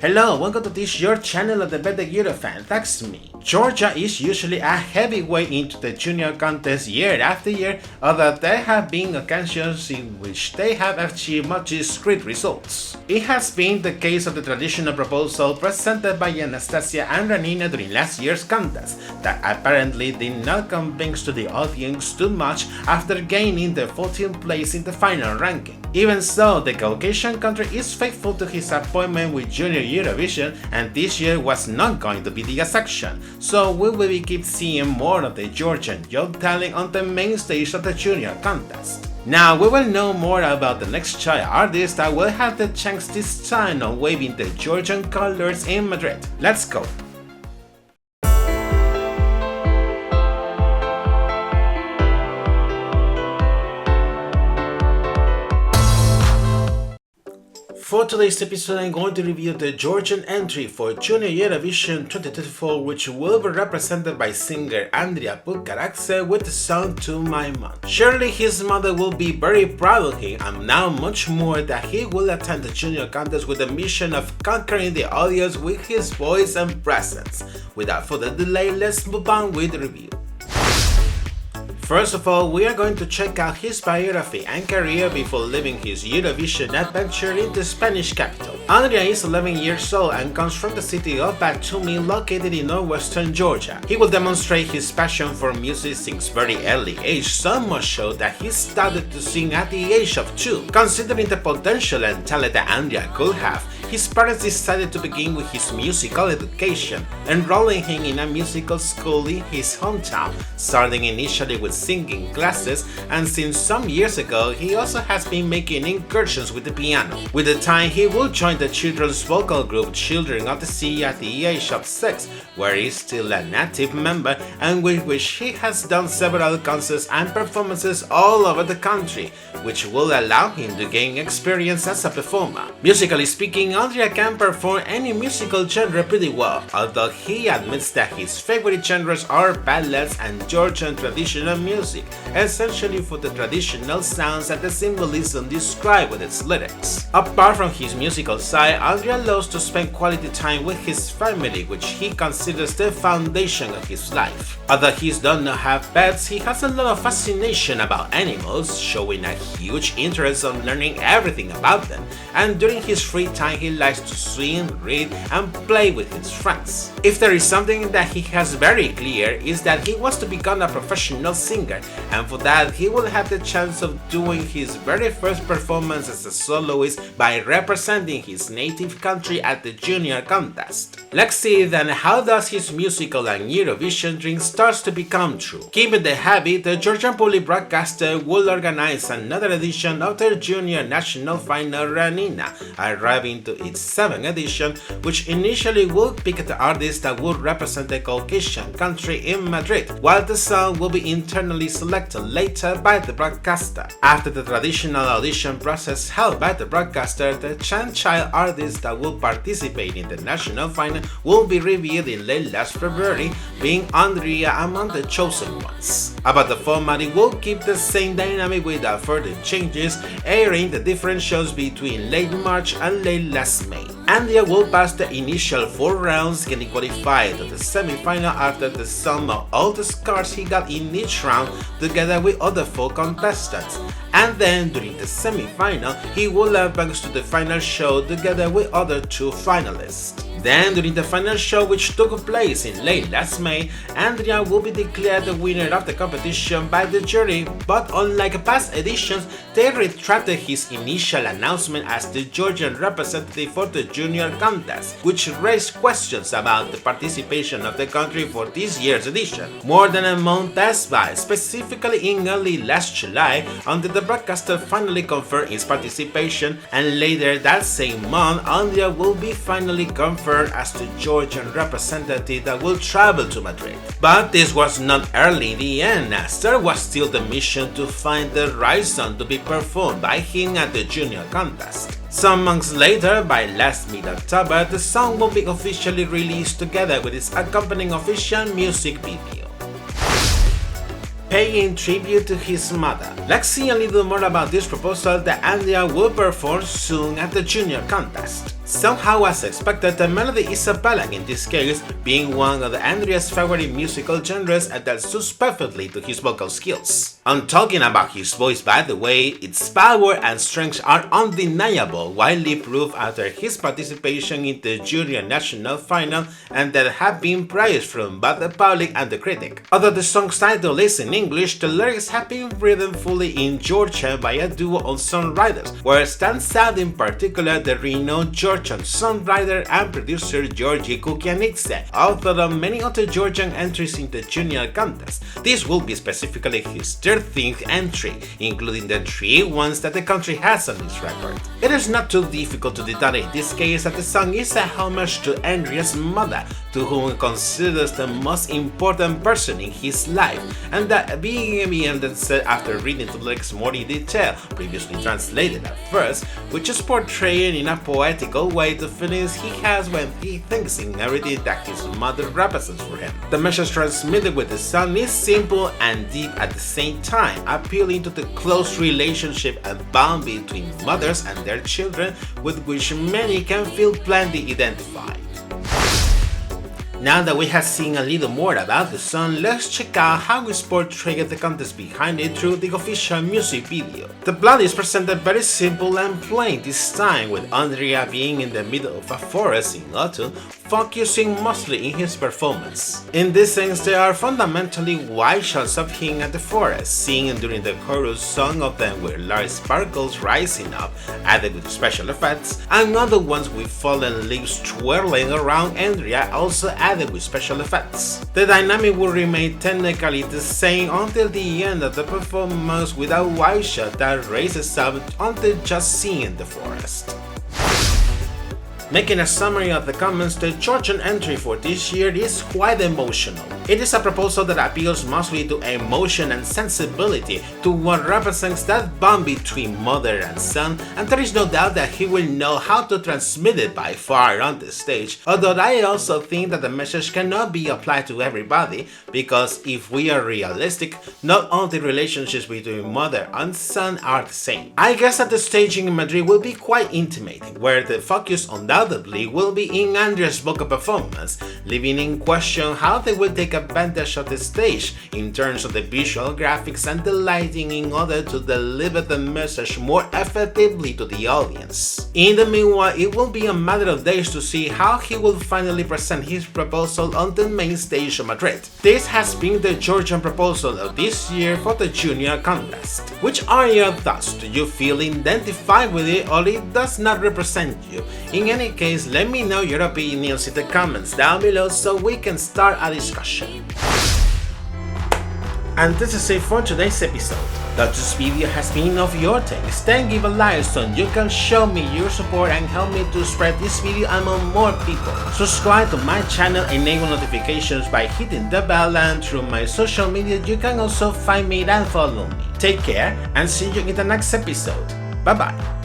Hello, welcome to this your channel of the better Eurofan, that's me. Georgia is usually a heavyweight into the junior contest year after year, although there have been occasions in which they have achieved much discreet results. It has been the case of the traditional proposal presented by Anastasia and Ranina during last year's contest, that apparently did not convince to the audience too much after gaining the 14th place in the final ranking. Even so, the Caucasian country is faithful to his appointment with Junior Eurovision, and this year was not going to be the exception, so we will keep seeing more of the Georgian young talent on the main stage of the junior contest. Now we will know more about the next child artist that will have the chance this time of waving the Georgian colors in Madrid. Let's go! For today's episode, I'm going to review the Georgian entry for Junior Eurovision 2024, which will be represented by singer Andria Putkaradze with the song To My Mom. Surely his mother will be very proud of him, and now much more that he will attend the junior contest with the mission of conquering the audience with his voice and presence. Without further delay, let's move on with the review. First of all, we are going to check out his biography and career before leaving his Eurovision adventure in the Spanish capital. Andria is 11 years old and comes from the city of Batumi, located in northwestern Georgia. He will demonstrate his passion for music since very early age, so much so that he started to sing at the age of 2. Considering the potential and talent that Andria could have, his parents decided to begin with his musical education, enrolling him in a musical school in his hometown, starting initially with singing classes, and since some years ago he also has been making incursions with the piano. With the time, he will join the children's vocal group Children of the Sea at the age of 6, where he is still an active member and with which he has done several concerts and performances all over the country, which will allow him to gain experience as a performer. Musically speaking, Andria can perform any musical genre pretty well, although he admits that his favorite genres are ballads and Georgian traditional music, essentially for the traditional sounds and the symbolism described with its lyrics. Apart from his musical side, Andria loves to spend quality time with his family, which he considers the foundation of his life. Although he does not have pets, he has a lot of fascination about animals, showing a huge interest in learning everything about them, and during his free time he likes to swim, read, and play with his friends. If there is something that he has very clear, is that he wants to become a professional singer, and for that he will have the chance of doing his very first performance as a soloist by representing his native country at the junior contest. Let's see then how does his musical and Eurovision dream starts to become true. Keeping the habit, the Georgian public broadcaster will organize another edition of the junior national final Ranina, arriving to its 7th edition, which initially will pick the artist that would represent the Caucasian country in Madrid, while the song will be internally selected later by the broadcaster. After the traditional audition process held by the broadcaster, the child artist that will participate in the national final will be revealed in late last February, being Andria among the chosen ones. About the format, it will keep the same dynamic without further changes, airing the different shows between late March and late last May. Andria will pass the initial 4 rounds, getting qualified to the semi-final after the sum of all the scores he got in each round together with other 4 contestants, and then during the semi-final he will advance to the final show together with other 2 finalists. Then, during the final show, which took place in late last May, Andria will be declared the winner of the competition by the jury, but unlike past editions, they retracted his initial announcement as the Georgian representative for the junior contest, which raised questions about the participation of the country for this year's edition. More than a month passed by, specifically in early last July, until the broadcaster finally confirmed his participation, and later that same month, Andria will be finally confirmed as the Georgian representative that will travel to Madrid. But this was not early in the end, as there was still the mission to find the right song to be performed by him at the junior contest. Some months later, by last mid-October, the song will be officially released together with its accompanying official music video. Paying tribute to his mother. Let's see a little more about this proposal that Andria will perform soon at the junior contest. Somehow, as expected, the melody is a ballad in this case, being one of Andria's favorite musical genres and that suits perfectly to his vocal skills. I'm talking about his voice, by the way. Its power and strength are undeniable, widely proved after his participation in the Junior National Final, and that have been praised from both the public and the critic. Although the song's title is in English, the lyrics have been written fully in Georgian by a duo of songwriters, where stands out in particular the renowned Georgian songwriter and producer Georgi Kukianidze, author of many other Georgian entries in the Junior contest. This will be specifically his 13th entry, including the 3 ones that the country has on its record. It is not too difficult to deduce in this case that the song is a homage to Andria's mother, to whom he considers the most important person in his life, and that being evident said after reading the lyrics more in detail, previously translated at first, which is portrayed in a poetical way the feelings he has when he thinks in everything that his mother represents for him. The message transmitted with the song is simple and deep at the same time, appealing to the close relationship and bond between mothers and their children, with which many can feel plenty identified. Now that we have seen a little more about the song, let's check out how is portrayed the contest behind it through the official music video. The plot is presented very simple and plain this time, with Andria being in the middle of a forest in autumn, focusing mostly in his performance. In this sense, there are fundamentally wide shots of him at the forest, singing during the chorus, some of them with large sparkles rising up, added with special effects, and other ones with fallen leaves twirling around Andria, also added with special effects. The dynamic will remain technically the same until the end of the performance, with a wide shot that raises up until just seeing the forest. Making a summary of the comments, the Georgian entry for this year is quite emotional. It is a proposal that appeals mostly to emotion and sensibility, to what represents that bond between mother and son, and there is no doubt that he will know how to transmit it by far on the stage, although I also think that the message cannot be applied to everybody, because if we are realistic, not all the relationships between mother and son are the same. I guess that the staging in Madrid will be quite intimating, where the focus undoubtedly will be in Andria's vocal performance, leaving in question how they will take advantage of the stage in terms of the visual graphics and the lighting in order to deliver the message more effectively to the audience. In the meanwhile, it will be a matter of days to see how he will finally present his proposal on the main stage of Madrid. This has been the Georgian proposal of this year for the Junior contest. Which are your thoughts? Do you feel identified with it, or it does not represent you? In any case, let me know your opinions in the comments down below so we can start a discussion. And this is it for today's episode. If this video has been of your taste, then give a like so you can show me your support and help me to spread this video among more people. Subscribe to my channel, enable notifications by hitting the bell, and through my social media you can also find me and follow me. Take care and see you in the next episode. Bye bye.